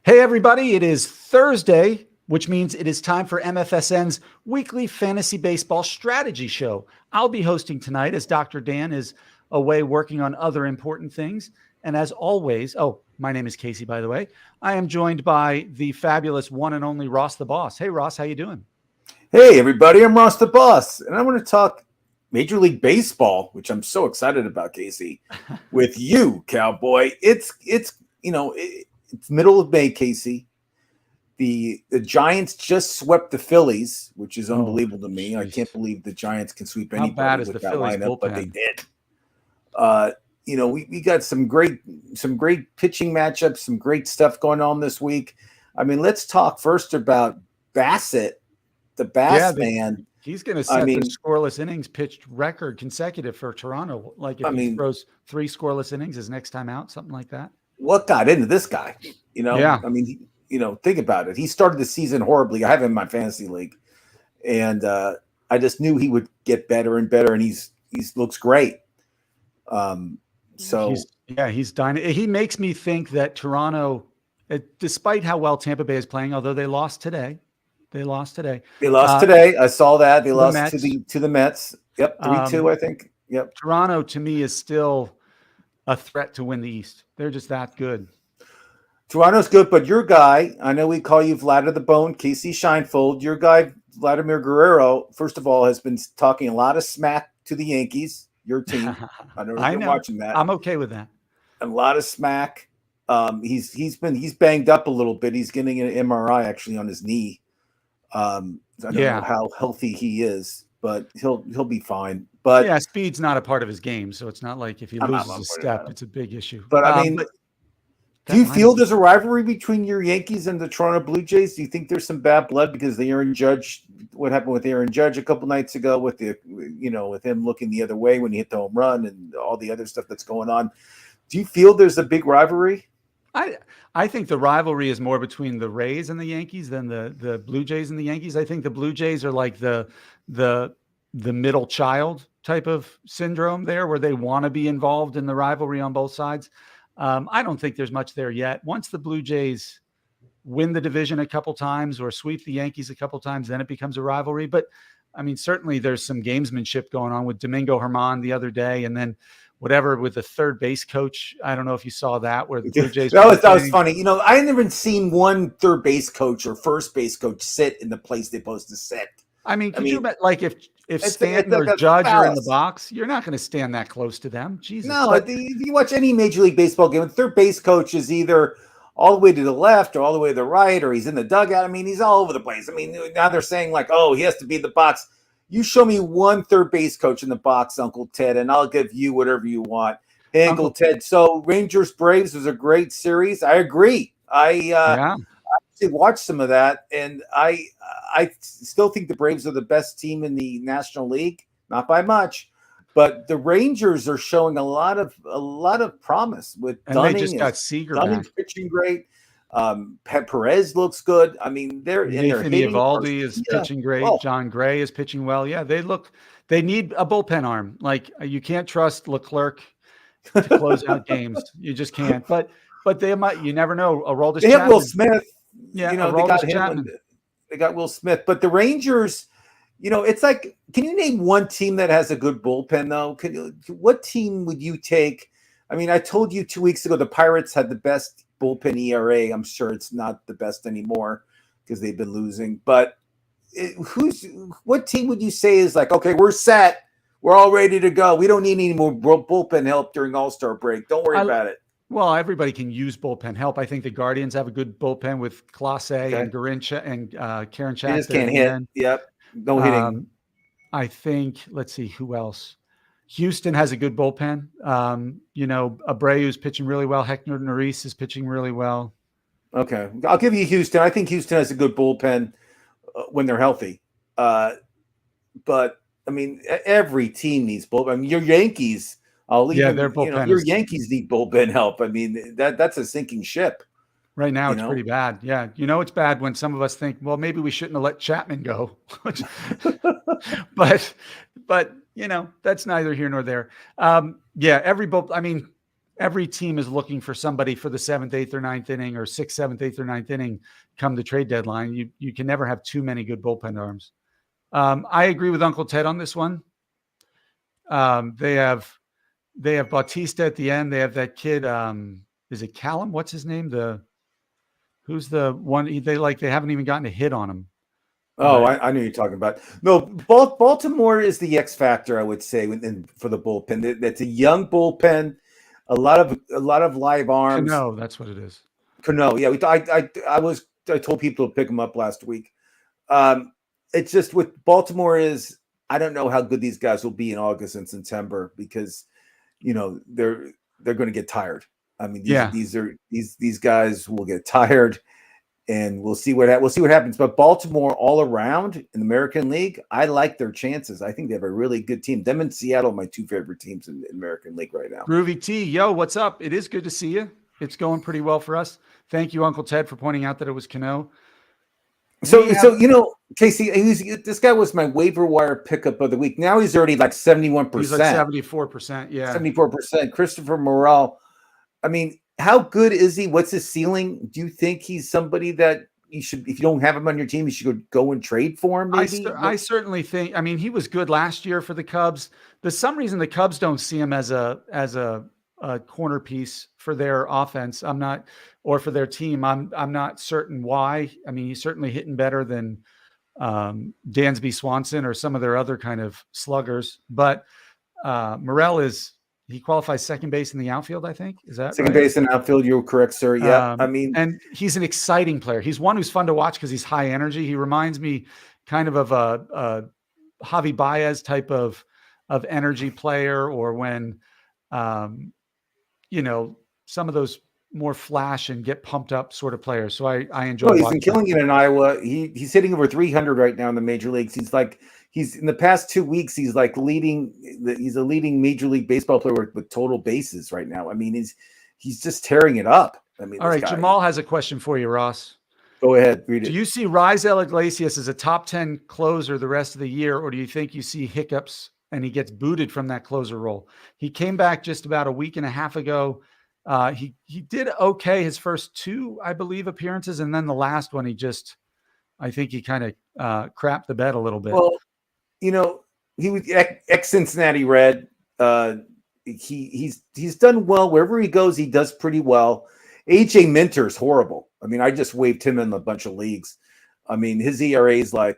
Hey, everybody, it is Thursday, which means it is time for MFSN's weekly fantasy baseball strategy show. I'll be hosting tonight as Dr. Dan is away working on other important things. And as always, my name is Casey, by the way. I am joined by the fabulous one and only Ross the Boss. Hey, Ross, how you doing? Hey, everybody, I'm Ross the Boss, and I want to talk Major League Baseball, which I'm so excited about, Casey, with you, Cowboy. It's middle of May, Casey. The Giants just swept the Phillies, which is unbelievable to me. I can't believe the Giants can sweep How bad anybody is with the that Phillies lineup, but they bullpen? did. We got some great pitching matchups, some great stuff going on this week. I mean, let's talk first about Bassett, the Bass man. He's going to set the scoreless innings pitched record consecutive for Toronto. Like if he throws 3 scoreless innings his next time out, something like that. What got into this guy? Yeah. I mean, think about it. He started the season horribly. I have him in my fantasy league, and I just knew he would get better and better, and he's looks great. He's dying. He makes me think that Toronto, despite how well Tampa Bay is playing, although they lost today. They lost today. I saw that. They lost to the Mets. Yep, 3-2, I think. Yep. Toronto, to me, is still a threat to win the East. They're just that good. Toronto's good, but your guy, I know we call you Vlad of the Bone, Casey Scheinfeld. Your guy, Vladimir Guerrero, first of all, has been talking a lot of smack to the Yankees, your team. I don't know if you're watching that. I'm okay with that. A lot of smack. He's banged up a little bit. He's getting an MRI actually on his knee. I don't know how healthy he is, but he'll be fine. But speed's not a part of his game, so it's not like if he loses a step, it's a big issue. But I mean, do you feel there's a rivalry between your Yankees and the Toronto Blue Jays? Do you think there's some bad blood because the Aaron Judge? What happened with Aaron Judge a couple nights ago with with him looking the other way when he hit the home run and all the other stuff that's going on? Do you feel there's a big rivalry? I think the rivalry is more between the Rays and the Yankees than the Blue Jays and the Yankees. I think the Blue Jays are like the middle child type of syndrome there, where they want to be involved in the rivalry on both sides. I don't think there's much there yet. Once the Blue Jays win the division a couple times or sweep the Yankees a couple times, then it becomes a rivalry. But I mean, certainly there's some gamesmanship going on with Domingo Germán the other day, and then whatever with the third base coach. I don't know if you saw that where the Blue Jays. That was funny. I never seen one third base coach or first base coach sit in the place they're supposed to sit. I mean, you imagine, like if Stanton or Judge are in the box, you're not going to stand that close to them. Jesus. No, if you watch any Major League Baseball game, the third base coach is either all the way to the left or all the way to the right, or he's in the dugout. I mean, he's all over the place. I mean, now they're saying like, oh, he has to be in the box. You show me one third base coach in the box, Uncle Ted, and I'll give you whatever you want. Hey, Uncle Ted. So Rangers Braves was a great series. I agree. I watched some of that, and I still think the Braves are the best team in the National League, not by much, but the Rangers are showing a lot of promise with Dunning. They just got Seager Dunning's back. pitching great. Perez looks good. I mean, Nathan Eovaldi is pitching great. Oh. John Gray is pitching well. Yeah, they need a bullpen arm. Like you can't trust Leclerc to close out games. You just can't. But they might. You never know. Aroldis. They have Will Smith. Yeah, they got him. They got Will Smith. But the Rangers, it's like, can you name one team that has a good bullpen though? What team would you take? I mean, I told you 2 weeks ago the Pirates had the best bullpen ERA. I'm sure it's not the best anymore because they've been losing. But what team would you say is like, okay, we're set. We're all ready to go. We don't need any more bullpen help during All-Star break. Don't worry about it. Well, everybody can use bullpen help. I think the Guardians have a good bullpen with Clase and Garincha and Karen Chapman. They just can't hit. Yep. No hitting. I think, let's see, who else? Houston has a good bullpen. Abreu's pitching really well. Hector Neris is pitching really well. Okay. I'll give you Houston. I think Houston has a good bullpen when they're healthy. But, I mean, every team needs bullpen. I mean, your Yankees, their bullpen. Your Yankees need bullpen help. I mean, that's a sinking ship. Right now, it's pretty bad. Yeah. It's bad when some of us think, well, maybe we shouldn't have let Chapman go. but that's neither here nor there. I mean, every team is looking for somebody for the 7th, 8th, or 9th inning, or 6th, 7th, 8th, or 9th inning come the trade deadline. You can never have too many good bullpen arms. I agree with Uncle Ted on this one. They have Bautista at the end. They have that kid. Is it Callum? What's his name? Who's the one? They haven't even gotten a hit on him. Oh, I knew you're talking about. No, Baltimore is the X factor, I would say, for the bullpen. That's a young bullpen, a lot of live arms. Cano, that's what it is. Cano, yeah. I told people to pick him up last week. It's just with Baltimore is I don't know how good these guys will be in August and September because they're going to get tired. I mean, these guys will get tired. And we'll see what happens. But Baltimore all around in the American League, I like their chances. I think they have a really good team. Them and Seattle, my two favorite teams in the American League right now. Groovy T, yo, what's up? It is good to see you. It's going pretty well for us. Thank you, Uncle Ted, for pointing out that it was Cano. So Casey, this guy was my waiver wire pickup of the week. Now he's already like 71%. He's like 74%. Yeah, 74%. Christopher Morel. I mean, how good is he? What's his ceiling? Do you think he's somebody that you should, if you don't have him on your team, you should go and trade for him? Maybe I certainly think. I mean, he was good last year for the Cubs. There's some reason the Cubs don't see him as a corner piece for their offense. Or for their team. I'm not certain why. I mean, he's certainly hitting better than Dansby Swanson or some of their other kind of sluggers. But Morel he qualifies second base in the outfield, I think. Is that second right? base in outfield? You're correct, sir. Yeah. And he's an exciting player. He's one who's fun to watch because he's high energy. He reminds me kind of a Javi Baez type of energy player, or when, some of those more flash and get pumped up sort of players. So I enjoy. Oh, he's been killing it in Iowa. He's hitting over 300 right now in the major leagues. He's in the past 2 weeks. He's a leading Major League Baseball player with total bases right now. I mean, he's just tearing it up. I mean, all right. Jamal has a question for you, Ross. Go ahead, read it. Do you see Raisel Iglesias as a top 10 closer the rest of the year, or do you think you see hiccups and he gets booted from that closer role? He came back just about a week and a half ago. He did okay his first 2, I believe, appearances, and then the last one I think he kind of crapped the bed a little bit. Well, he was ex-Cincinnati Red. He's done well wherever he goes. He does pretty well. AJ Minter's horrible. I mean, I just waived him in a bunch of leagues. I mean, his ERA is I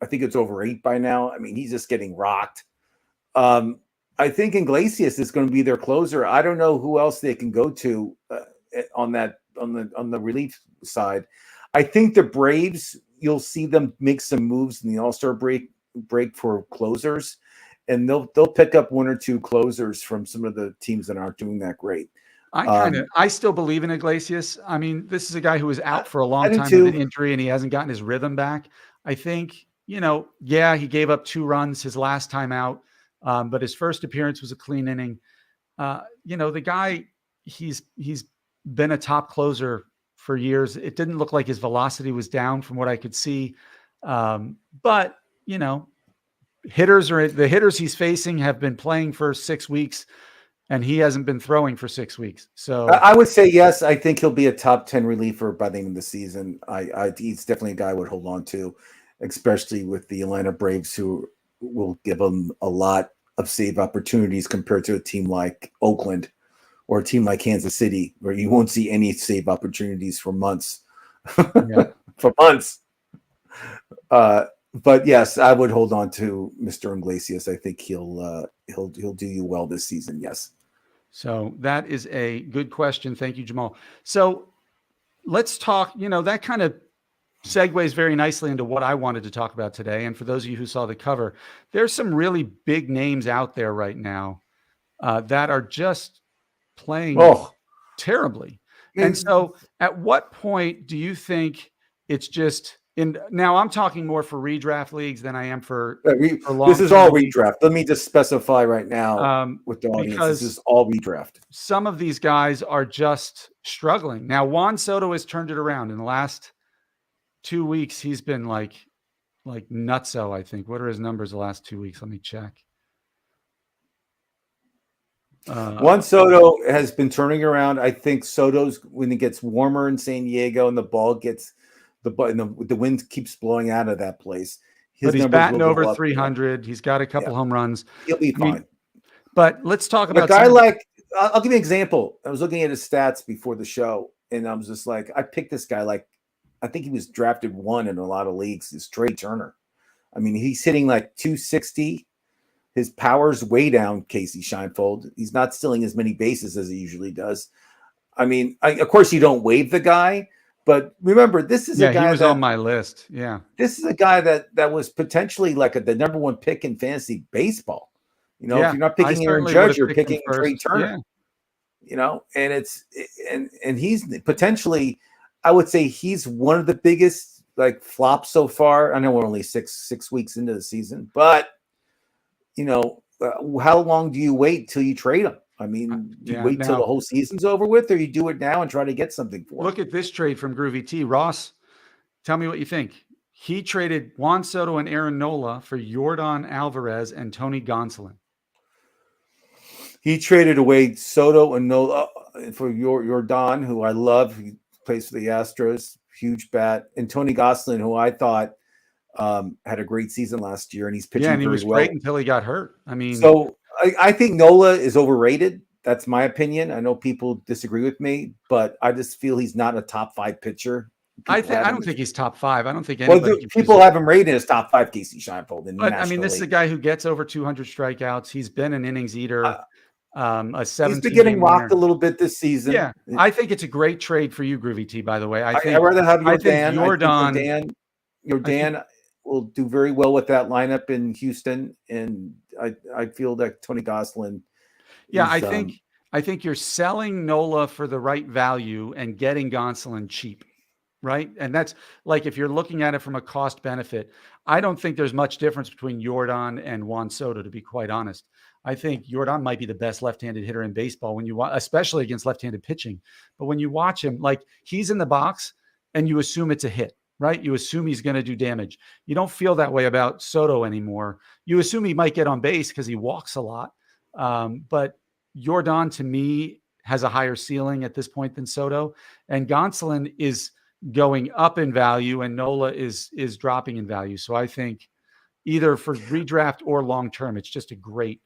think it's over 8 by now. I mean, he's just getting rocked. I think Iglesias is going to be their closer. I don't know who else they can go to on the relief side. I think the Braves, you'll see them make some moves in the All-Star break for closers, and they'll pick up 1 or 2 closers from some of the teams that aren't doing that great. I still believe in Iglesias. I mean, this is a guy who was out for a long time with an injury, and he hasn't gotten his rhythm back. I think, he gave up 2 runs his last time out. But his first appearance was a clean inning. The guy, he's been a top closer for years. It didn't look like his velocity was down from what I could see. But the hitters he's facing have been playing for 6 weeks, and he hasn't been throwing for 6 weeks. So I would say yes. I think he'll be a top 10 reliever by the end of the season. He's definitely a guy I would hold on to, especially with the Atlanta Braves, who will give him a lot of save opportunities compared to a team like Oakland or a team like Kansas City, where you won't see any save opportunities for months. Yeah. For months. But yes, I would hold on to Mr. Iglesias. I think he'll do you well this season. Yes. So that is a good question. Thank you, Jamal. So let's talk, that kind of segues very nicely into what I wanted to talk about today. And for those of you who saw the cover, there's some really big names out there right now that are just playing terribly. And so at what point do you think it's just now I'm talking more for redraft leagues than I am for this is all redraft. Let me just specify right now with the audience, this is all redraft. Some of these guys are just struggling. Now, Juan Soto has turned it around in the last 2 weeks. He's been like nutso, I think. What are his numbers the last 2 weeks? Let me check. Juan Soto has been turning around. I think Soto's, when it gets warmer in San Diego and the ball gets the wind keeps blowing out of that place, his but he's numbers batting will over go up. 300. He's got a Yeah, couple home runs. he'll be I mean, fine. but let's talk But a about guy some of the- like, I'll give you an example. I was looking at his stats before the show, and I was just like, I picked this guy like, I think he was drafted 1 in a lot of leagues. Is Trey Turner. I mean, he's hitting like 260. His power's way down, Casey Scheinfeld. He's not stealing as many bases as he usually does. I mean, of course, you don't waive the guy, but remember, this is a guy he was that on my list. Yeah. this is a guy that was potentially like the number 1 pick in fantasy baseball. You know, if you're not picking Aaron Judge, you're picking Trey Turner. Yeah. You know, and he's potentially, I would say he's one of the biggest like flops so far. I know we're only six weeks into the season, but you know, how long do you wait till you trade him? I mean, do you wait till the whole season's over with, or you do it now and try to get something for him? Look at this trade from Groovy T. Ross, tell me what you think. He traded Juan Soto and Aaron Nola for Yordan Alvarez and Tony Gonsolin. He traded away Soto and Nola for Yordan, who I love. He plays for the Astros, huge bat, and Tony Gonsolin, who I thought had a great season last year, and he's pitching he was well. great until he got hurt. I mean, so I think Nola is overrated. That's my opinion. I know people disagree with me, but I just feel he's not a top 5 pitcher. I don't think he's top 5. I don't think anybody. People have him rated as top 5, Casey Scheinfeld. But I mean, this is a guy who gets over 200 strikeouts. He's been an innings eater. He's been getting rocked a little bit this season. Yeah, I think it's a great trade for you, Groovy T. By the way, I'd rather have Yordan. Yordan will do very well with that lineup in Houston, and I feel that Tony Gonsolin. Yeah, I think you're selling Nola for the right value and getting Gonsolin cheap, right? And that's like, if you're looking at it from a cost benefit, I don't think there's much difference between Yordan and Juan Soto, to be quite honest. I think Yordan might be the best left-handed hitter in baseball when you watch, especially against left-handed pitching. But when you watch him, like, he's in the box and you assume it's a hit, right? You assume he's going to do damage. You don't feel that way about Soto anymore. You assume he might get on base because he walks a lot. But Yordan, to me, has a higher ceiling at this point than Soto. And Gonsolin is going up in value and Nola is dropping in value. So I think either for redraft or long-term, it's just a great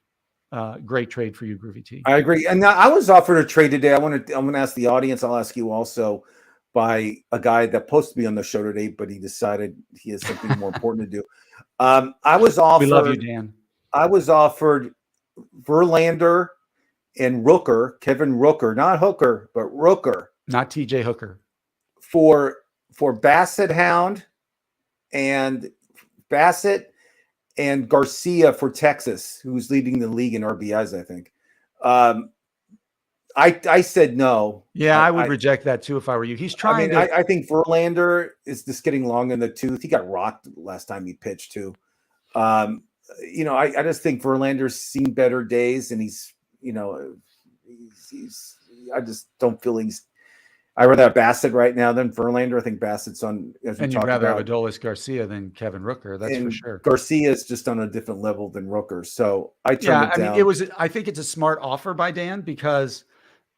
trade for you, Groovy T. I agree. And now I was offered a trade today. I'm going to ask the audience. I'll ask you also, by a guy that supposed to be on the show today, but he decided he has something more important to do. I was offered. We love you, Dan. I was offered Verlander and Rooker, Kevin Rooker, not Hooker, but Rooker, not TJ Hooker, for Bassett Hound and Bassett and Garcia for Texas, who's leading the league in RBIs, I think. I said no. Yeah, I would reject that too if I were you. He's trying. I think Verlander is just getting long in the tooth. He got rocked last time he pitched too. You know, I just think Verlander's seen better days, and he's I just don't feel he's. I rather have Bassett right now than Verlander. I think Bassett's on. And you'd rather have Adolis Garcia than Kevin Rooker. That's for sure. Garcia is just on a different level than Rooker. So I turned it down. I mean, I think it's a smart offer by Dan because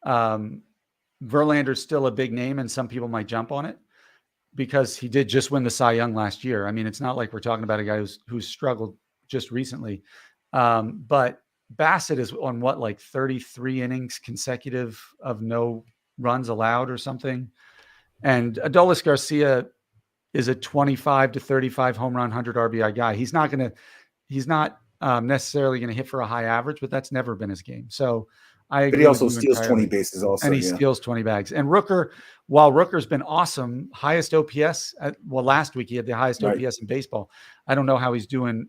Verlander's still a big name and some people might jump on it because he did just win the Cy Young last year. I mean, it's not like we're talking about a guy who's struggled just recently. But Bassett is on like 33 innings consecutive of no runs allowed or something. And Adolis Garcia is a 25 to 35 home run, 100 RBI guy. He's not necessarily going to hit for a high average, but that's never been his game. So I agree. But he also steals 20 bases also. And he steals 20 bags. And Rooker, while Rooker's been awesome, highest OPS, last week he had the highest OPS in baseball. I don't know how he's doing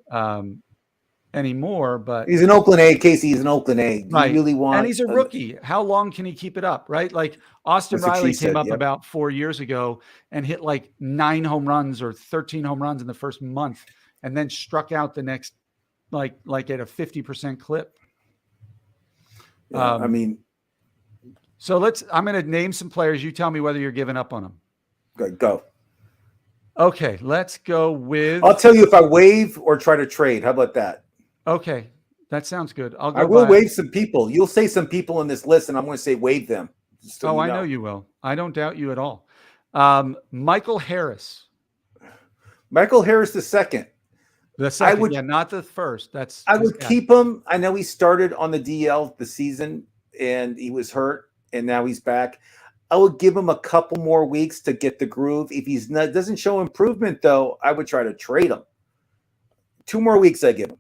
anymore, but he's an Oakland A, Casey. He's an Oakland A. Right. You really want, and he's a rookie. How long can he keep it up? Right. Like Austin Riley came up about 4 years ago and hit like 9 home runs or 13 home runs in the first month, and then struck out the next, like at a 50% clip. Yeah, I mean, so I'm going to name some players. You tell me whether you're giving up on them. Go. Okay. Let's go with, I'll tell you if I waive or try to trade. How about that? Okay. That sounds good. I'll I go will by. waive some people. You'll say some people in this list, and I'm going to say waive them. Just so Oh, you I know. know you will. I don't doubt you at all. Michael Harris, Michael Harris the second. the I second. would Yeah, not the first. That's I he's would got. keep him. I know he started on the DL the season and he was hurt, and now he's back. I would give him a couple more weeks to get the groove. If he's not doesn't show improvement, though, I would try to trade him. 2 more weeks, I give him.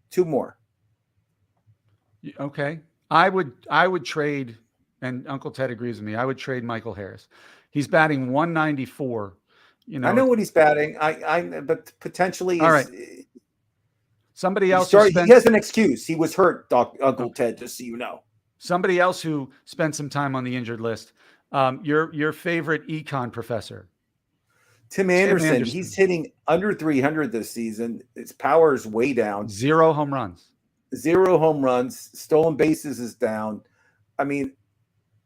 2 more. Okay. I would trade, and Uncle Ted agrees with me. I would trade Michael Harris. He's batting 194. You I know, know what he's batting. I but potentially all right. is Somebody he else who started. He spent has an excuse. He was hurt, Uncle okay. Ted. Just so you know. Somebody else who spent some time on the injured list. Your favorite econ professor, Tim Tim Anderson. He's Anderson. hitting under 300 this season. His power is way down. 0 home runs. 0 home runs. Stolen bases is down. I mean,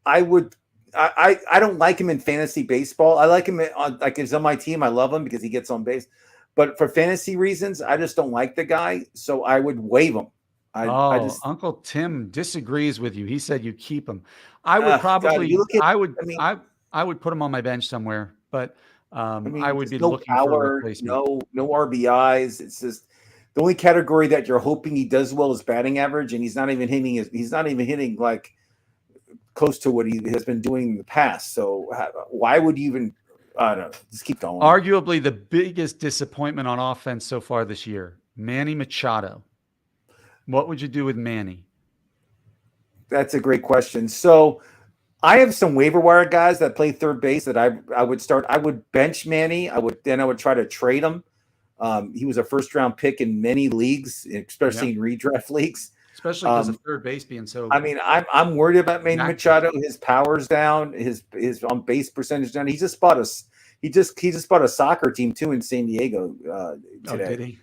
I would. I don't like him in fantasy baseball. I like him on like he's on my team. I love him because he gets on base. But for fantasy reasons, I just don't like the guy. So I would waive him. I Oh, just Uncle Tim disagrees with you. He said you keep him. I would God. You probably, look at. I would, I mean, I would put him on my bench somewhere, but I would there's be no looking for a power, replacement. no RBIs. It's just the only category that you're hoping he does well is batting average, and he's not even hitting. He's not even hitting like close to what he has been doing in the past. So why would you even? I don't know. Just keep going. Arguably the biggest disappointment on offense so far this year, Manny Machado. What would you do with Manny? That's a great question. So I have some waiver wire guys that play third base that I would start. I would bench Manny. I would try to trade him. He was a first round pick in many leagues, especially Yeah, in redraft leagues. especially because of third base being so I mean, I'm worried about Manny inactive. Machado. His power's down. His on base percentage down. He just bought a soccer team too in San Diego Oh, today. did he?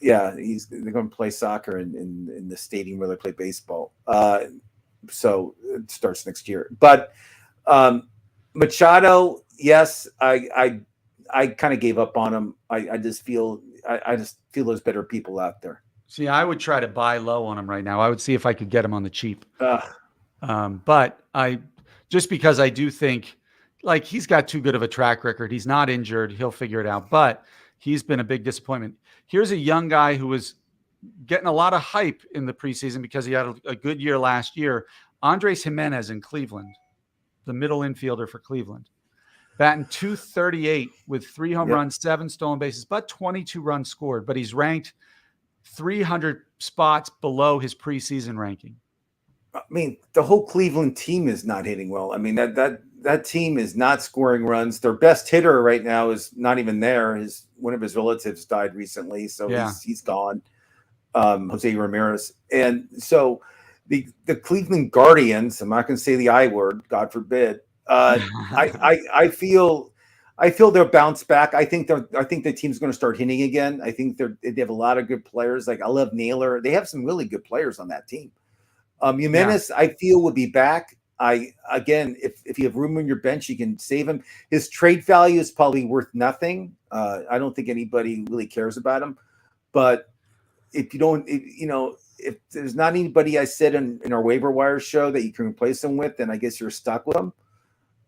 Yeah, they're going to play soccer in the stadium where they play baseball. So it starts next year. But Machado, yes, I kind of gave up on him. I just feel there's better people out there. See, I would try to buy low on him right now. I would see if I could get him on the cheap. Uh, But just because I do think like he's got too good of a track record. He's not injured. He'll figure it out. But he's been a big disappointment. Here's a young guy who was getting a lot of hype in the preseason because he had a good year last year. Andres Jimenez in Cleveland, the middle infielder for Cleveland, batting 238 with 3 home runs, 7 stolen bases, but 22 runs scored. But he's ranked 300 spots below his preseason ranking. I mean, the whole Cleveland team is not hitting well. I mean, that team is not scoring runs. Their best hitter right now is not even there. One of his relatives died recently, so he's gone. Jose Ramirez, and so the Cleveland Guardians. I'm not going to say the I word, God forbid. I feel they'll bounce back. I think the team's going to start hitting again. I think they have a lot of good players. Like I love Naylor. They have some really good players on that team. Jimenez, I feel, would be back. If you have room on your bench, you can save him. His trade value is probably worth nothing. I don't think anybody really cares about him. But if there's not anybody I said in our waiver wire show that you can replace him with, then I guess you're stuck with him.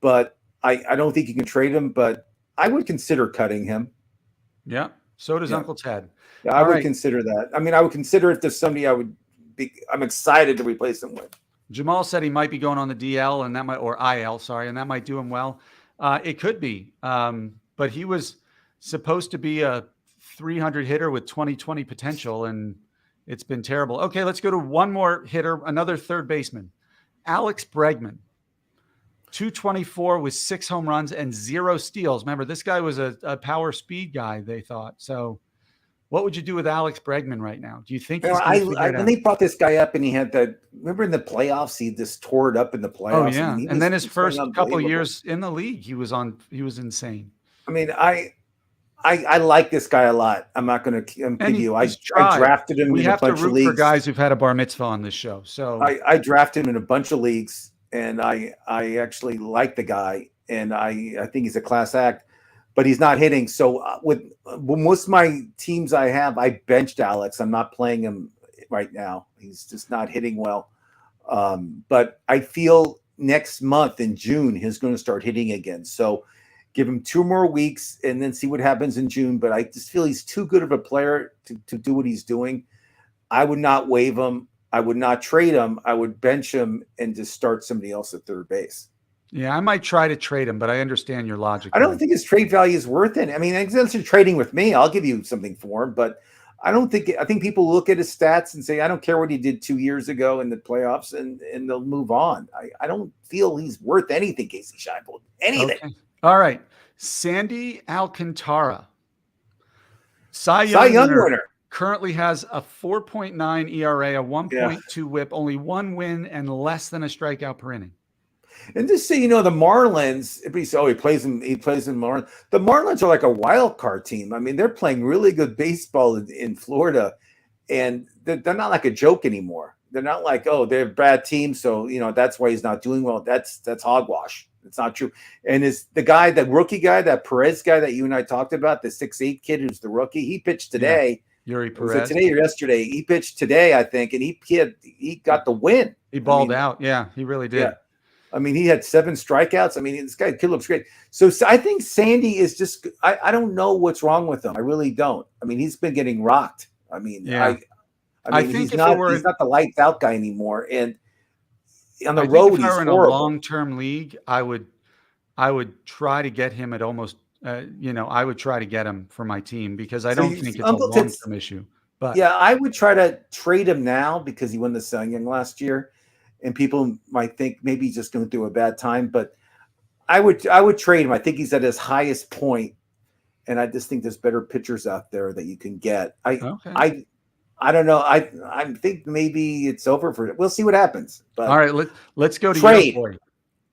But I don't think you can trade him. But I would consider cutting him. Yeah. So does Uncle Ted. Yeah, I would consider that. I mean, I would consider if there's somebody I'm excited to replace him with. Jamal said he might be going on the DL and or IL, sorry, and that might do him well. It could be. But he was supposed to be a 300 hitter with 2020 potential, and it's been terrible. Okay, let's go to one more hitter, another third baseman. Alex Bregman, 224 with 6 home runs and 0 steals. Remember, this guy was a power speed guy, they thought. So what would you do with Alex Bregman right now? Do you think he's going to figure it out? When they brought this guy up and he had remember in the playoffs, he just tore it up in the playoffs. Oh, yeah. I mean, and then his first couple years in the league, he was insane. I mean, I like this guy a lot. I'm not going to give you. I drafted him in a bunch of leagues. We have to root for guys who've had a bar mitzvah on this show. So I drafted him in a bunch of leagues, and I actually like the guy, and I think he's a class act. But he's not hitting. So with most of my teams I have, I benched Alex. I'm not playing him right now. He's just not hitting well. But I feel next month in June, he's going to start hitting again. So give him 2 more weeks and then see what happens in June. But I just feel he's too good of a player to do what he's doing. I would not waive him. I would not trade him. I would bench him and just start somebody else at third base. Yeah, I might try to trade him, but I understand your logic. I don't think his trade value is worth it. I mean, unless you're trading with me, I'll give you something for him. But I think people look at his stats and say, I don't care what he did 2 years ago in the playoffs, and they'll move on. I don't feel he's worth anything, Casey Scheinfeld. Anything. Okay. All right. Sandy Alcantara. Cy Young winner. Currently has a 4.9 ERA, a 1.2 whip, only 1 win, and less than a strikeout per inning. And just so you know, the Marlins, if he says, he plays in Marlins. The Marlins are like a wild card team. I mean, they're playing really good baseball in Florida, and they're not like a joke anymore. They're not like, they're a bad team, so that's why he's not doing well. That's hogwash. It's not true. And that rookie guy, that Perez guy that you and I talked about, the 6'8" kid who's the rookie, he pitched today. Yeah. Yuri Perez. Today or yesterday? He pitched today, I think, and he got the win. He balled out. Yeah, he really did. Yeah. I mean, he had 7 strikeouts. I mean, this guy kid looks great. So I think Sandy is just – I don't know what's wrong with him. I really don't. I mean, he's been getting rocked. I mean, yeah. I mean, he's not the lights out guy anymore. And on the road, he's horrible. In a long-term league, I would try to get him at almost I would try to get him for my team because I don't think it's a long-term issue. But yeah, I would try to trade him now because he won the Cy Young last year. And people might think maybe he's just going through a bad time, but I would trade him. I think he's at his highest point, and I just think there's better pitchers out there that you can get. I don't know. I think maybe it's over for it. We'll see what happens. But all right, let's go to trade, your boy.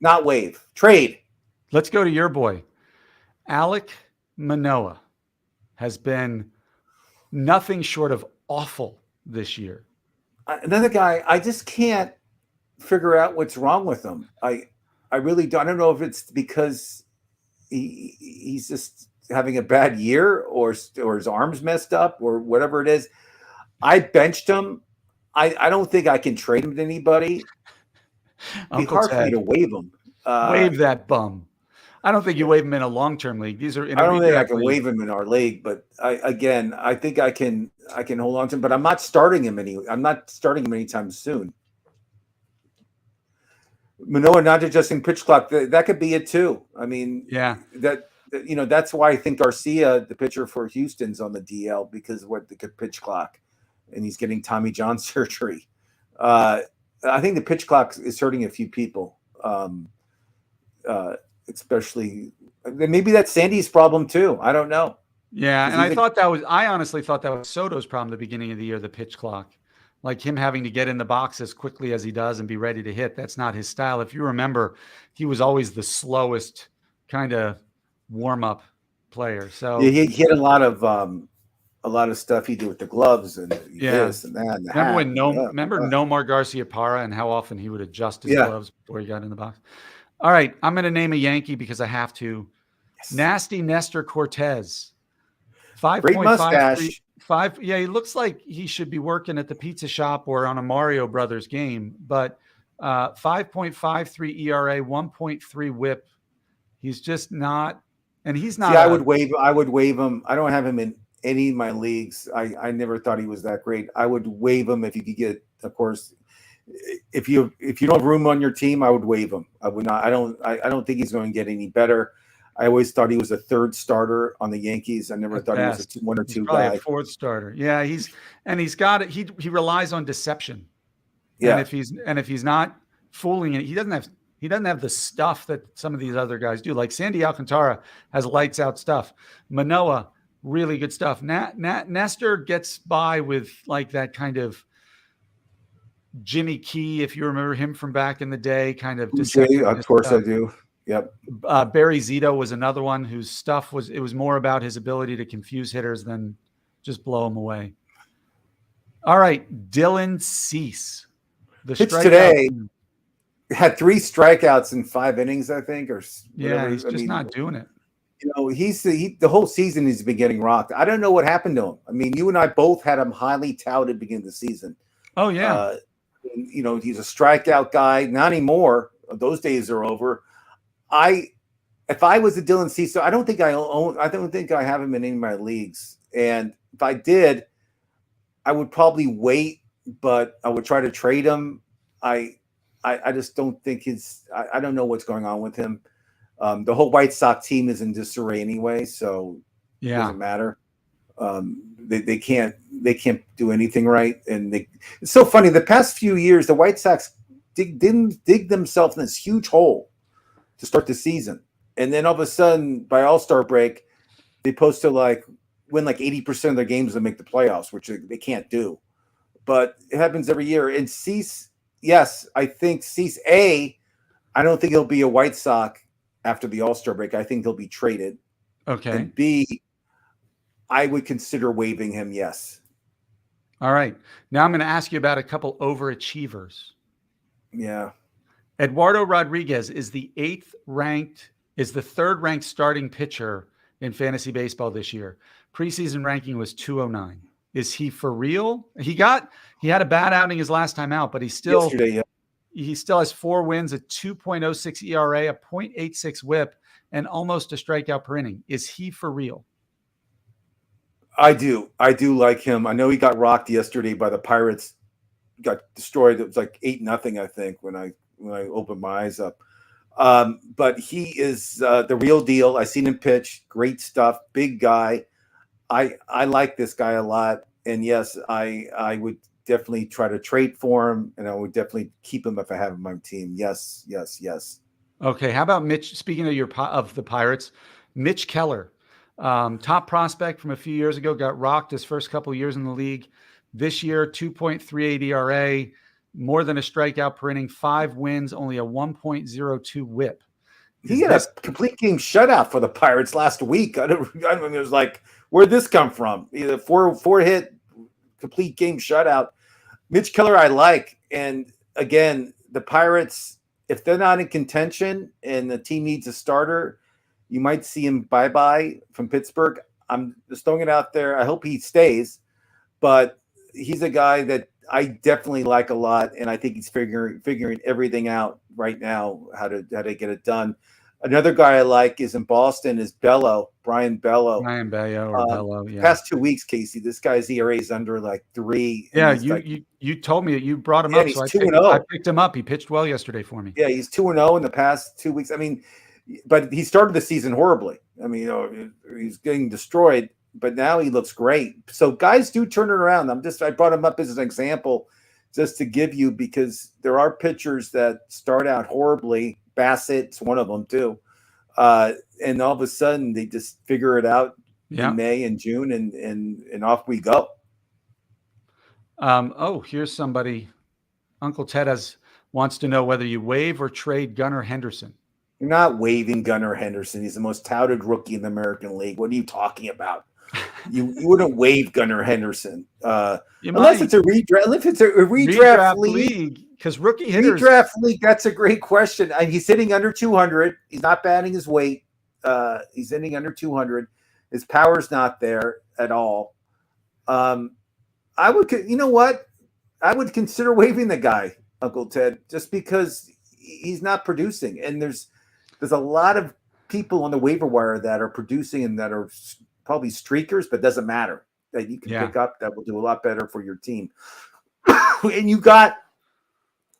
Not waive. Trade. Let's go to your boy. Alek Manoah has been nothing short of awful this year. Another guy, I just can't figure out what's wrong with him. I really don't. I don't know if it's because he's just having a bad year or his arm's messed up or whatever it is. I benched him. I don't think I can trade him to anybody. It'd be hard for me to waive him. Waive that bum. I don't think you waive him in a long-term league. I don't think I can waive him in our league, but I think I can hold on to him, but I'm not starting him anytime soon. Manoah not adjusting pitch clock, that could be it too. I mean, yeah, that's why I think Garcia, the pitcher for Houston's on the DL because of what the pitch clock, and he's getting Tommy John surgery. I think the pitch clock is hurting a few people, especially maybe that's Sandy's problem too. I don't know. Yeah, and I honestly thought that was Soto's problem at the beginning of the year, the pitch clock. Like him having to get in the box as quickly as he does and be ready to hit. That's not his style. If you remember, he was always the slowest kind of warm-up player. So yeah, he hit a lot of stuff he did with the gloves and this and that. And remember Nomar Garciaparra and how often he would adjust his gloves before he got in the box. All right, I'm going to name a Yankee because I have to. Yes. Nasty Nestor Cortez. 5.53. Great mustache. He looks like he should be working at the pizza shop or on a Mario Brothers game, but 5.53 ERA, 1.3 whip. He's just not, and he's not. Yeah, I would waive him. I don't have him in any of my leagues. I never thought he was that great. I would waive him if you could get, of course, if you don't have room on your team, I would waive him. I would not. I don't think he's going to get any better. I always thought he was a 3rd starter on the Yankees. I never thought he was a 1 or 2 guy. A 4th starter. Yeah, he's got it. He relies on deception. Yeah. And if he's not fooling it, he doesn't have the stuff that some of these other guys do. Like Sandy Alcantara has lights out stuff. Manoah, really good stuff. Nestor gets by with like that kind of Jimmy Key, if you remember him from back in the day, kind of. Of course I do. Yep. Barry Zito was another one whose stuff was more about his ability to confuse hitters than just blow them away. All right, Dylan Cease. The pitch today had 3 strikeouts in 5 innings, I think, or whatever. He's just not doing it. He's the whole season he's been getting rocked. I don't know what happened to him. I mean, you and I both had him highly touted beginning of the season. Oh yeah. He's a strikeout guy. Not anymore. Those days are over. If I was a Dylan Cease, I don't think I have him in any of my leagues. And if I did, I would probably wait, but I would try to trade him. I just don't think I don't know what's going on with him. The whole White Sox team is in disarray anyway, so it doesn't matter. They can't do anything right, and it's so funny. The past few years, the White Sox didn't dig themselves in this huge hole to start the season, and then all of a sudden, by All-Star break, they post to win 80% of their games and make the playoffs, which they can't do. But it happens every year. And Cease, yes, I think Cease I don't think he'll be a White Sox after the All-Star break. I think he'll be traded. Okay. And B, I would consider waiving him, yes. All right. Now I'm going to ask you about a couple overachievers. Yeah. Eduardo Rodriguez is the third ranked starting pitcher in fantasy baseball this year. Preseason ranking was 209. Is he for real? He had a bad outing his last time out, but he still has 4 wins, a 2.06 ERA, a 0.86 WHIP, and almost a strikeout per inning. Is he for real? I do like him. I know he got rocked yesterday by the Pirates. Got destroyed. It was 8-0, I think, when I opened my eyes up. But he is the real deal. I seen him pitch. Great stuff. Big guy. I like this guy a lot. And yes, I would definitely try to trade for him, and I would definitely keep him if I have him on my team. Yes. Okay. How about Mitch? Speaking of the Pirates, Mitch Keller, top prospect from a few years ago, got rocked his first couple of years in the league. This year, 2.38 ERA, more than a strikeout per inning, 5 wins, only a 1.02 WHIP. He had a complete game shutout for the Pirates last week. I mean, it was where'd this come from? Either four hit complete game shutout. Mitch Keller, I like. And again, the Pirates, if they're not in contention and the team needs a starter, you might see him bye-bye from Pittsburgh. I'm just throwing it out there. I hope he stays, but he's a guy that I definitely like a lot, and I think he's figuring everything out right now, how to get it done. Another guy I like is in Boston is Brian Bello. Bello, yeah. Past 2 weeks, Casey, this guy's ERA is under 3. Yeah, you told me that you brought him up, so I picked him up. He pitched well yesterday for me. Yeah, he's 2-0 in the past 2 weeks. I mean, but he started the season horribly. I mean, he's getting destroyed, but now he looks great. So guys do turn it around. I brought him up as an example just to give you, because there are pitchers that start out horribly. Bassett's one of them too. And all of a sudden they just figure it out in May and June, and off we go. Here's somebody. Uncle Ted wants to know whether you waive or trade Gunnar Henderson. You're not waiving Gunnar Henderson. He's the most touted rookie in the American League. What are you talking about? You wouldn't waive Gunnar Henderson unless it's a redraft. If it's a redraft league, because rookie hitters. Redraft league, that's a great question. He's hitting under 200. He's not batting his weight. He's hitting under 200. His power's not there at all. I would, I would consider waiving the guy, Uncle Ted, just because he's not producing. And there's a lot of people on the waiver wire that are producing and that are probably streakers, but doesn't matter, that you can pick up that will do a lot better for your team. And you got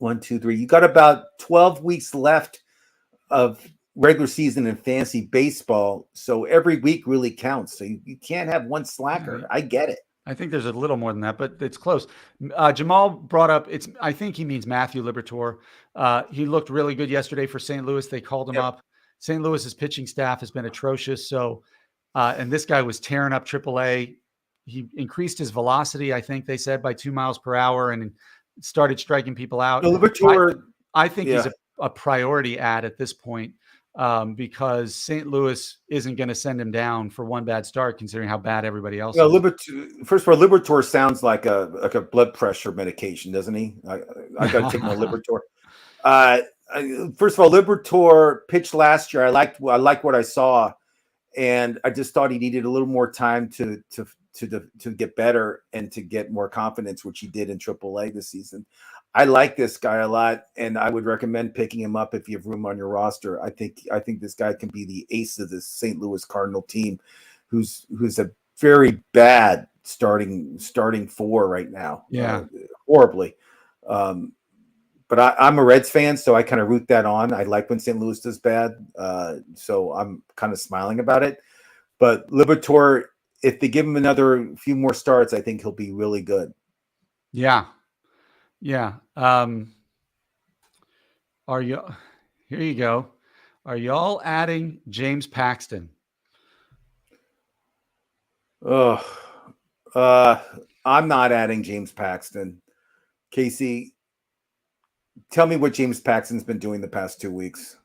1, 2, 3. You got about 12 weeks left of regular season in fantasy baseball. So every week really counts. So you can't have one slacker. Right. I get it. I think there's a little more than that, but it's close. Jamal brought up, I think he means Matthew Liberatore. He looked really good yesterday for St. Louis. They called him up. St. Louis's pitching staff has been atrocious. So, and this guy was tearing up AAA. He increased his velocity, I think they said, by 2 miles per hour, and started striking people out. Liberatore, I think he's a priority ad at this point, because St. Louis isn't going to send him down for one bad start, considering how bad everybody else is. First of all, Liberatore sounds like a blood pressure medication, doesn't he? I got to take my Liberatore. First of all, Liberatore pitched last year. I liked what I saw, and I just thought he needed a little more time to to get better and to get more confidence, which he did in AAA this season. I like this guy a lot, and I would recommend picking him up if you have room on your roster. I think this guy can be the ace of this St. Louis Cardinal team, who's a very bad starting four right now. Yeah. Horribly. But I'm a Reds fan, so I kind of root that on. I like when St. Louis does bad, so I'm kind of smiling about it. But Liberatore, if they give him another few more starts, I think he'll be really good. Yeah. Yeah. Are you? Here you go. Are y'all adding James Paxton? I'm not adding James Paxton. Casey, tell me what James Paxton's been doing the past 2 weeks.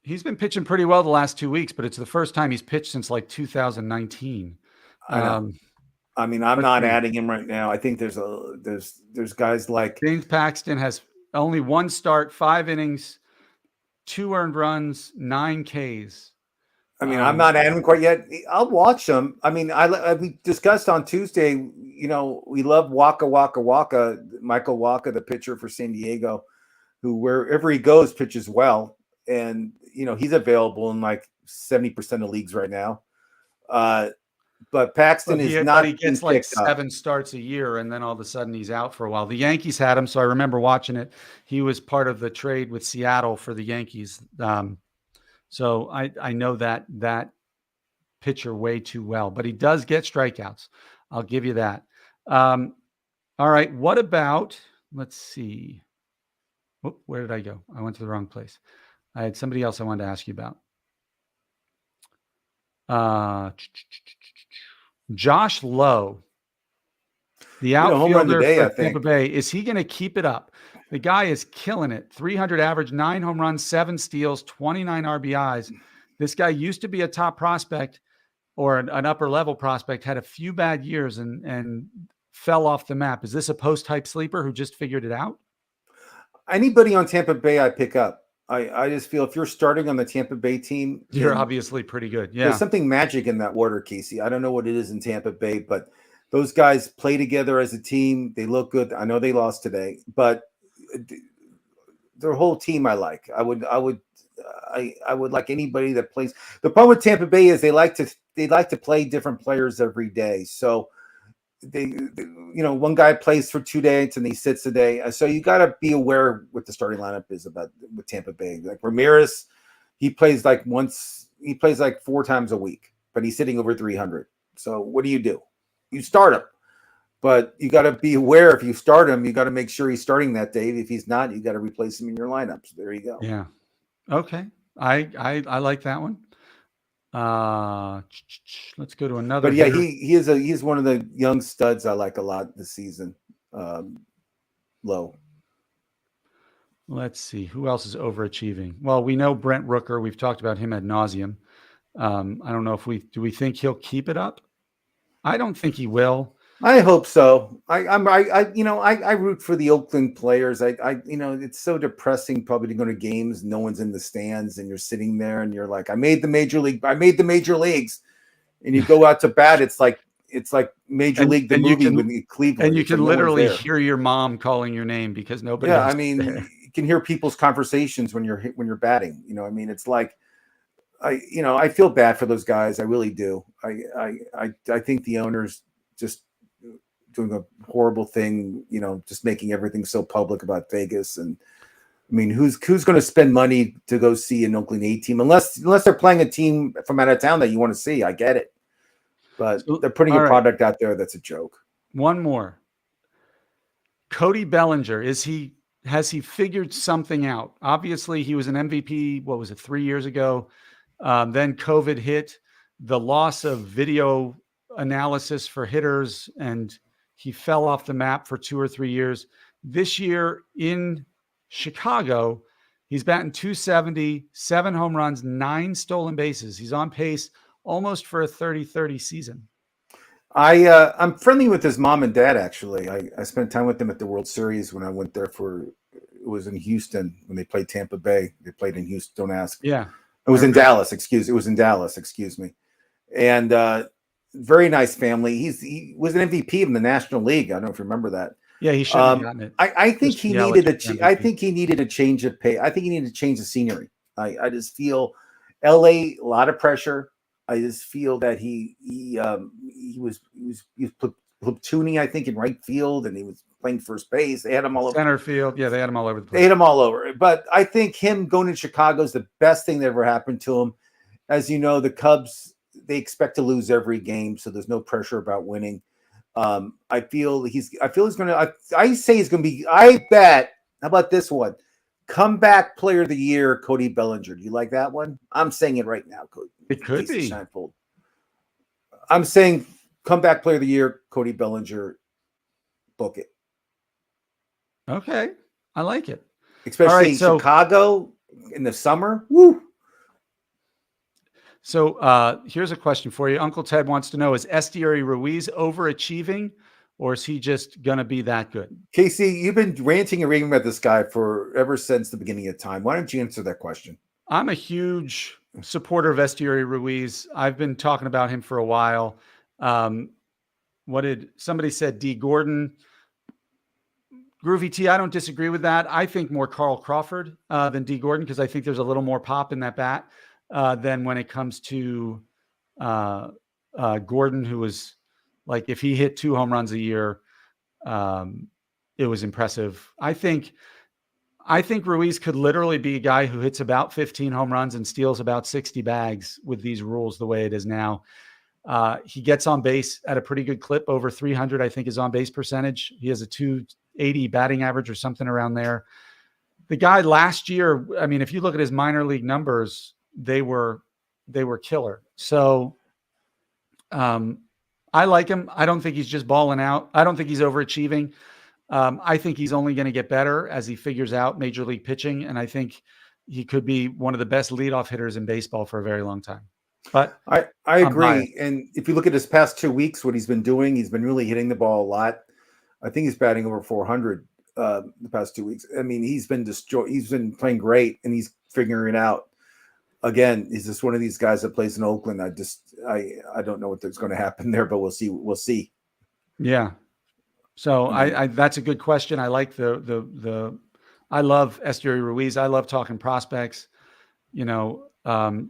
He's been pitching pretty well the last 2 weeks, but it's the first time he's pitched since like 2019. I know. I mean, I'm not adding him right now. I think there's guys like James Paxton has only 1 start, 5 innings, 2 earned runs, 9 Ks. I mean, I'm not adding him quite yet. I'll watch him. I mean, we discussed on Tuesday, we love Waka, Michael Waka, the pitcher for San Diego, who wherever he goes pitches well. And, he's available in like 70% of leagues right now. But Paxton is not. He gets like 7 starts a year, and then all of a sudden he's out for a while. The Yankees had him, so I remember watching it. He was part of the trade with Seattle for the Yankees. So I know that pitcher way too well, but he does get strikeouts. I'll give you that. All right. What about, let's see. Where did I go? I went to the wrong place. I had somebody else I wanted to ask you about. Josh Lowe, the outfielder for Tampa Bay. Is he going to keep it up? The guy is killing it. 300 average, 9 home runs, 7 steals, 29 RBIs. This guy used to be a top prospect or an upper level prospect, had a few bad years and fell off the map. Is this a post-hype sleeper who just figured it out? Anybody on Tampa Bay I pick up. I just feel if you're starting on the Tampa Bay team, you're obviously pretty good. Yeah. There's something magic in that water, Casey. I don't know what it is in Tampa Bay, but those guys play together as a team. They look good. I know they lost today, but their whole team I like. I would like anybody that plays. The problem with Tampa Bay is they like to play different players every day. So they one guy plays for 2 days and he sits a day. So you got to be aware what the starting lineup is with Tampa Bay. Like Ramirez, he plays like 4 times a week, but he's sitting over 300. So what do? You start him, but you got to be aware if you start him, you got to make sure he's starting that day. If he's not, you got to replace him in your lineup. So there you go. Yeah. Okay. I like that one. Let's go to another. But yeah, he's one of the young studs I like a lot this season. Low. Let's see who else is overachieving. Well, we know Brent Rooker. We've talked about him ad nauseum. I don't know if we think he'll keep it up. I don't think he will. I hope so. I root for the Oakland players. It's so depressing probably to go to games, no one's in the stands, and you're sitting there and you're like, I made the major leagues, and you go out to bat. It's like Major League the movie with Cleveland, and you can literally hear your mom calling your name because nobody. Yeah, you can hear people's conversations when you're batting. It's like. I feel bad for those guys. I really do. I think the owners just doing a horrible thing, just making everything so public about Vegas. And who's going to spend money to go see an Oakland A team unless they're playing a team from out of town that you want to see? I get it, but they're putting a product out there that's a joke. One more. Cody Bellinger, has he figured something out? Obviously, he was an MVP. What was it, 3 years ago? Then COVID hit, the loss of video analysis for hitters, and he fell off the map for 2 or 3 years. This year in Chicago, he's batting .270, 7 home runs, 9 stolen bases. He's on pace almost for a 30-30 season. I'm friendly with his mom and dad, actually. I spent time with them at the World Series when I went there it was in Houston when they played Tampa Bay. They played in Houston, don't ask. Yeah. It was in Dallas, excuse me. And very nice family. He was an MVP in the National League. I don't know if you remember that. Yeah, he shouldn't have gotten it. I think Christian he Yelich needed was I MVP. think he needed a change of pay. I think he needed to change the scenery. I just feel LA, a lot of pressure. I just feel that he was platooning, I think, in right field, and he was playing first base. They had him all over Center field. Yeah, they had him all over the they place. had him all over. But I think him going to Chicago is the best thing that ever happened to him. As you know, the Cubs, they expect to lose every game, so there's no pressure about winning. I feel he's going to. I say he's going to be. I bet. How about this one? Comeback Player of the Year, Cody Bellinger. Do you like that one? I'm saying it right now. Cody. It could be. I'm saying Comeback Player of the Year, Cody Bellinger. Book it. Okay, I like it. Especially Chicago in the summer. Woo. So here's a question for you. Uncle Ted wants to know, is Esteury Ruiz overachieving, or is he just going to be that good? Casey, you've been ranting and raving about this guy for ever since the beginning of time. Why don't you answer that question? I'm a huge supporter of Esteury Ruiz. I've been talking about him for a while. What did somebody said? D. Gordon. Groovy T, I don't disagree with that. I think more Carl Crawford than D. Gordon, because I think there's a little more pop in that bat than when it comes to Gordon, who was like, if he hit 2 home runs a year, it was impressive. I think Ruiz could literally be a guy who hits about 15 home runs and steals about 60 bags with these rules the way it is now. He gets on base at a pretty good clip, over 300, I think, is on base percentage. He has a 280 batting average or something around there. The guy last year, I mean, if you look at his minor league numbers, they were killer. So I like him. I don't think he's just balling out. I don't think he's overachieving. I think he's only going to get better as he figures out major league pitching. And I think he could be one of the best leadoff hitters in baseball for a very long time. But I agree. And if you look at his past 2 weeks, what he's been doing, he's been really hitting the ball a lot. I think he's batting over 400 the past 2 weeks. I mean, he's been playing great, and he's figuring it out. Again, he's just one of these guys that plays in Oakland. I don't know what's going to happen there, but we'll see. We'll see. Yeah. So I that's a good question. I like I love Esteury Ruiz. I love talking prospects. You know,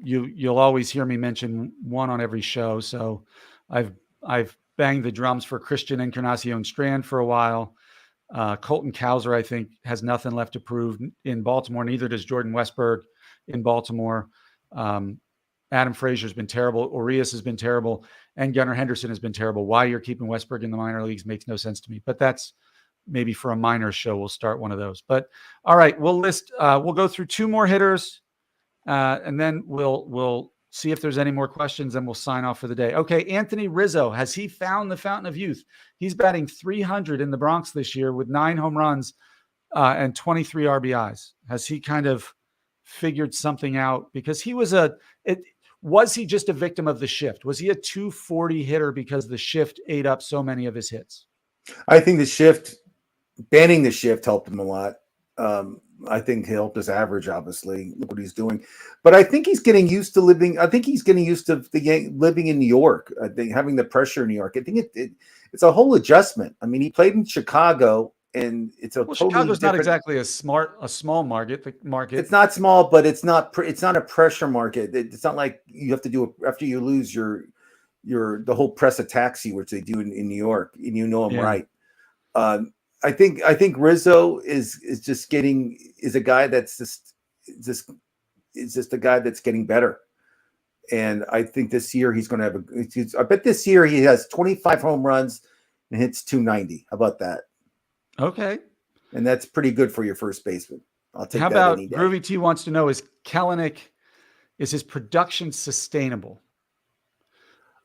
you'll always hear me mention one on every show. So I've banged the drums for Christian Encarnacion Strand for a while. Colton Cowser, I think, has nothing left to prove in Baltimore. Neither does Jordan Westberg in Baltimore. Adam Frazier's been terrible. Urias has been terrible. And Gunnar Henderson has been terrible. Why you're keeping Westberg in the minor leagues makes no sense to me. But that's maybe for a minor show. We'll start one of those. But all right, we'll go through 2 more hitters. And then we'll see if there's any more questions, and we'll sign off for the day. Okay, Anthony Rizzo, has he found the fountain of youth? He's batting 300 in the Bronx this year with 9 home runs and 23 RBIs. Has he kind of figured something out? Because he was was he just a victim of the shift? Was he a 240 hitter because the shift ate up so many of his hits? I think banning the shift helped him a lot. I think he helped his average, obviously. Look what he's doing. But I think he's getting used to living. I think he's getting used to living in New York. I think having the pressure in New York. I think it's a whole adjustment. I mean, he played in Chicago, and it's a totally Chicago's different, not exactly a small market. It's not small, but it's not a pressure market. It's not like you have to do it after you lose the whole press attacks you, which they do in New York, and you know them right. I think Rizzo is a guy that's just a guy that's getting better. And I think this year he's going to have I bet this year he has 25 home runs and hits 290. How about that? Okay. And that's pretty good for your first baseman. I'll take that about any day. Groovy T wants to know, is his production sustainable?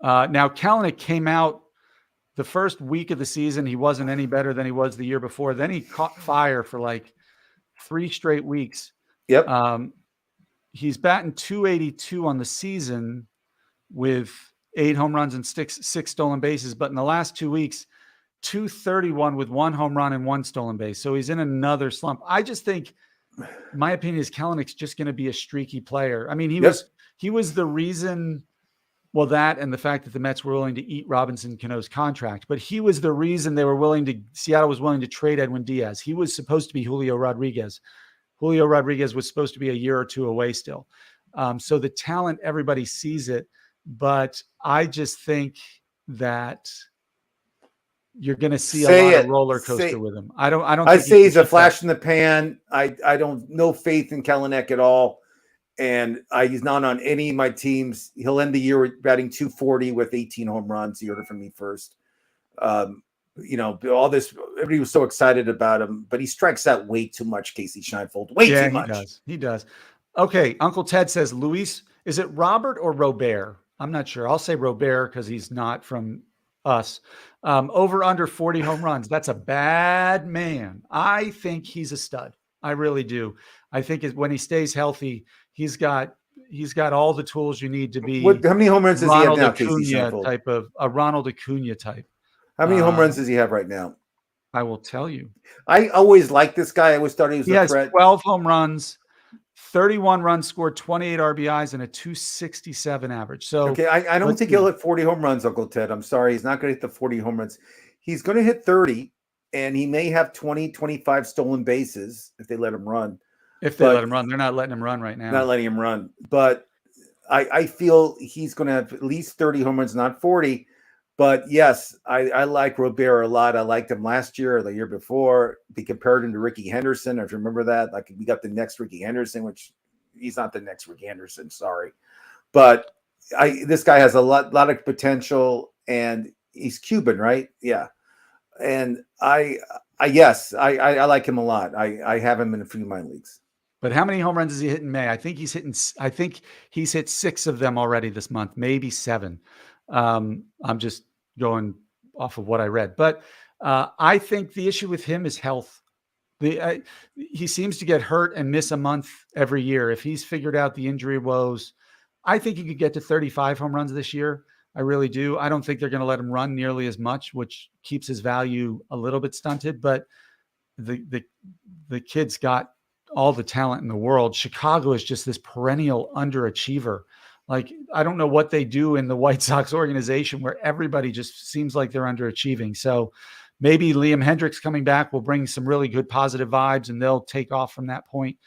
Now Kalanick came out the first week of the season. He wasn't any better than he was the year before. Then he caught fire for like 3 straight weeks. Yep. He's batting 282 on the season with 8 home runs and 6 stolen bases. But in the last 2 weeks, 231 with 1 home run and 1 stolen base. So he's in another slump. I just think, my opinion is Kalanick's just going to be a streaky player. I mean, he was the reason Well, that and the fact that the Mets were willing to eat Robinson Cano's contract, but he was the reason Seattle was willing to trade Edwin Diaz. He was supposed to be Julio Rodriguez. Julio Rodriguez was supposed to be a year or two away still. So the talent, everybody sees it, but I just think that you're going to see a lot of roller coaster with him. I don't. I say he's a flash in the pan. I don't no faith in Kelenic at all. And he's not on any of my teams. He'll end the year batting 240 with 18 home runs. You heard it from me first. All this, everybody was so excited about him, but he strikes out way too much, Casey Scheinfeld. Way too much. He does. Okay. Uncle Ted says, Luis, is it Robert or Robert? I'm not sure. I'll say Robert because he's not from us. Over under 40 home runs. That's a bad man. I think he's a stud. I really do. I think when he stays healthy, he's got all the tools you need to be. How many home runs does he have now, Casey Scheinfeld? Type of a Ronald Acuna type. How many home runs does he have right now? I will tell you. I always liked this guy. I always thought he was a threat. He has 12 home runs, 31 runs scored, 28 RBIs, and a 267 average. So okay, I don't think he'll hit 40 home runs, Uncle Ted. I'm sorry. He's not going to hit the 40 home runs. He's going to hit 30, and he may have 20, 25 stolen bases if they let him run. If they let him run. They're not letting him run right now. Not letting him run. But I feel he's going to have at least 30 home runs, not 40. But yes, I like Robert a lot. I liked him last year or the year before. Be compared him to Ricky Henderson. If you remember that, like we got the next Ricky Henderson, which he's not the next Ricky Henderson. Sorry, but this guy has a lot of potential, and he's Cuban, right? Yeah, and I like him a lot. I have him in a few of my leagues. But how many home runs has he hit in May? I think he's hit 6 of them already this month, maybe 7. I'm just going off of what I read, but I think the issue with him is health. He seems to get hurt and miss a month every year. If he's figured out the injury woes, I think he could get to 35 home runs this year. I really do. I don't think they're going to let him run nearly as much, which keeps his value a little bit stunted, but the kid's got all the talent in the world. Chicago is just this perennial underachiever. Like, I don't know what they do in the White Sox organization where everybody just seems like they're underachieving. So maybe Liam Hendricks coming back will bring some really good positive vibes and they'll take off from that point.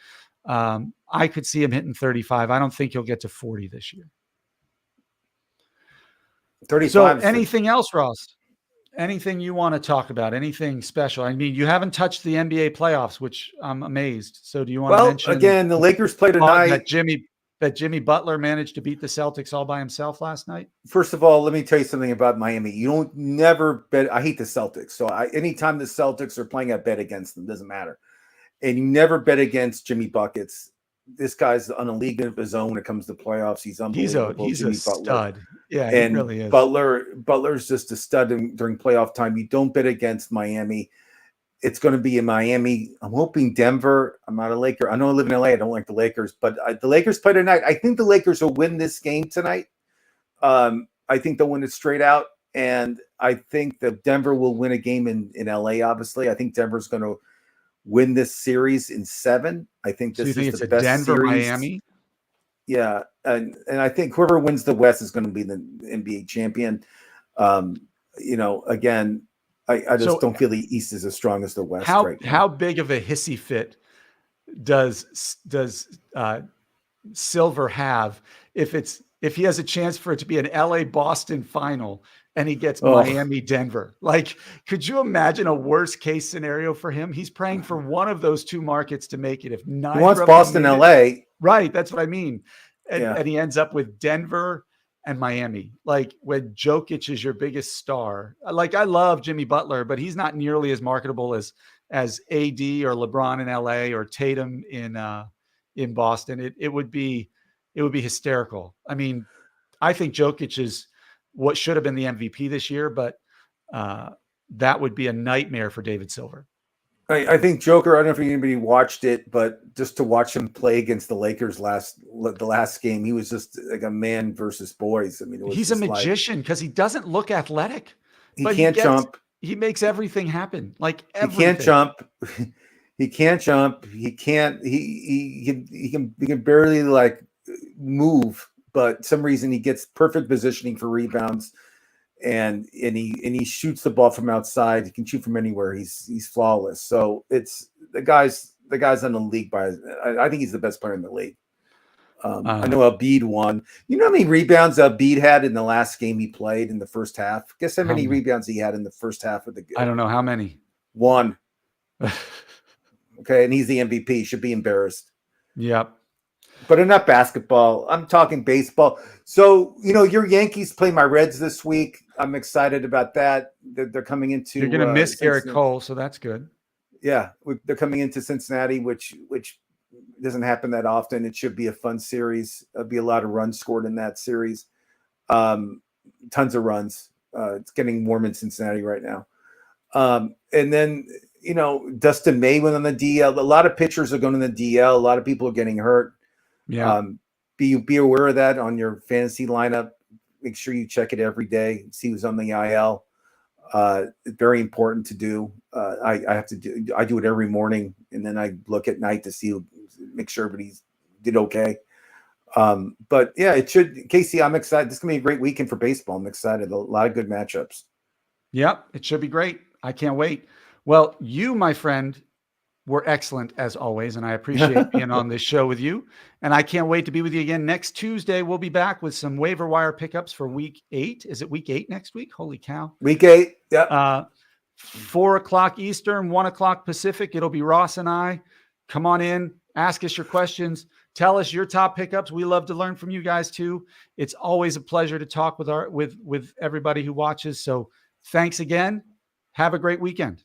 I could see him hitting 35. I don't think he'll get to 40 this year. 35. So anything else, Ross? Anything you want to talk about? Anything special? I mean, you haven't touched the NBA playoffs, which I'm amazed. So do you want to mention? Well, again, the Lakers played tonight. That Jimmy Butler managed to beat the Celtics all by himself last night? First of all, let me tell you something about Miami. You don't never bet. I hate the Celtics. So anytime the Celtics are playing, I bet against them. Doesn't matter. And you never bet against Jimmy Buckets. This guy's on a league of his own when it comes to playoffs. He's unbelievable. He's a stud. Yeah, and he really is. Butler's just a stud during playoff time. You don't bet against Miami. It's going to be in Miami. I'm hoping Denver. I'm not a Laker. I know I live in LA. I don't like the Lakers, but the Lakers play tonight. I think the Lakers will win this game tonight. I think they'll win it straight out. And I think that Denver will win a game in LA, obviously. I think Denver's going to win this series in 7. I think this is the best Denver, series. Miami? Yeah. And I think whoever wins the West is going to be the NBA champion. Again, I just don't feel the East is as strong as the West right now. How big of a hissy fit does Silver have if he has a chance for it to be an LA Boston final and he gets Miami Denver? Like, could you imagine a worst case scenario for him? He's praying for one of those 2 markets to make it. If not, he wants Boston, LA. Right, that's what I mean. And he ends up with Denver and Miami. Like, when Jokic is your biggest star. Like, I love Jimmy Butler, but he's not nearly as marketable as AD or LeBron in LA or Tatum in Boston. It would be hysterical. I mean, I think Jokic is what should have been the MVP this year, but that would be a nightmare for David Silver. I think Joker, I don't know if anybody watched it, but just to watch him play against the Lakers the last game, he was just like a man versus boys. I mean, he's a magician because he doesn't look athletic. He can't jump. He makes everything happen. Like, everything. He can't jump. He can't jump. He can't. He can barely like move. but some reason he gets perfect positioning for rebounds, and he shoots the ball from outside. He can shoot from anywhere. He's flawless. So it's the guy's in the league I think he's the best player in the league. I know Embiid won. You know how many rebounds Embiid had in the last game he played in the first half? Guess how many rebounds he had in the first half of the game? I don't know how many. 1. Okay, and he's the MVP. Should be embarrassed. Yep. But enough basketball. I'm talking baseball. So, your Yankees play my Reds this week. I'm excited about that. They're coming into. You're going to miss Garrett Cole, so that's good. Yeah, they're coming into Cincinnati, which doesn't happen that often. It should be a fun series. There'll be a lot of runs scored in that series. Tons of runs. It's getting warm in Cincinnati right now. And then, Dustin May went on the DL. A lot of pitchers are going on the DL. A lot of people are getting hurt. Yeah. Be aware of that on your fantasy lineup. Make sure you check it every day. See who's on the IL. It's very important to do. I do it every morning, and then I look at night to make sure everybody's did okay. But yeah, it should. Casey, I'm excited. This is gonna be a great weekend for baseball. I'm excited. A lot of good matchups. Yep, it should be great. I can't wait. Well, you, my friend, were excellent as always, and I appreciate being on this show with you. And I can't wait to be with you again next Tuesday. We'll be back with some waiver wire pickups for week 8. Is it week 8 next week? Holy cow. Week 8. Yeah. 4:00 Eastern, 1:00 Pacific. It'll be Ross and I. Come on in, ask us your questions, tell us your top pickups. We love to learn from you guys too. It's always a pleasure to talk with everybody who watches. So thanks again. Have a great weekend.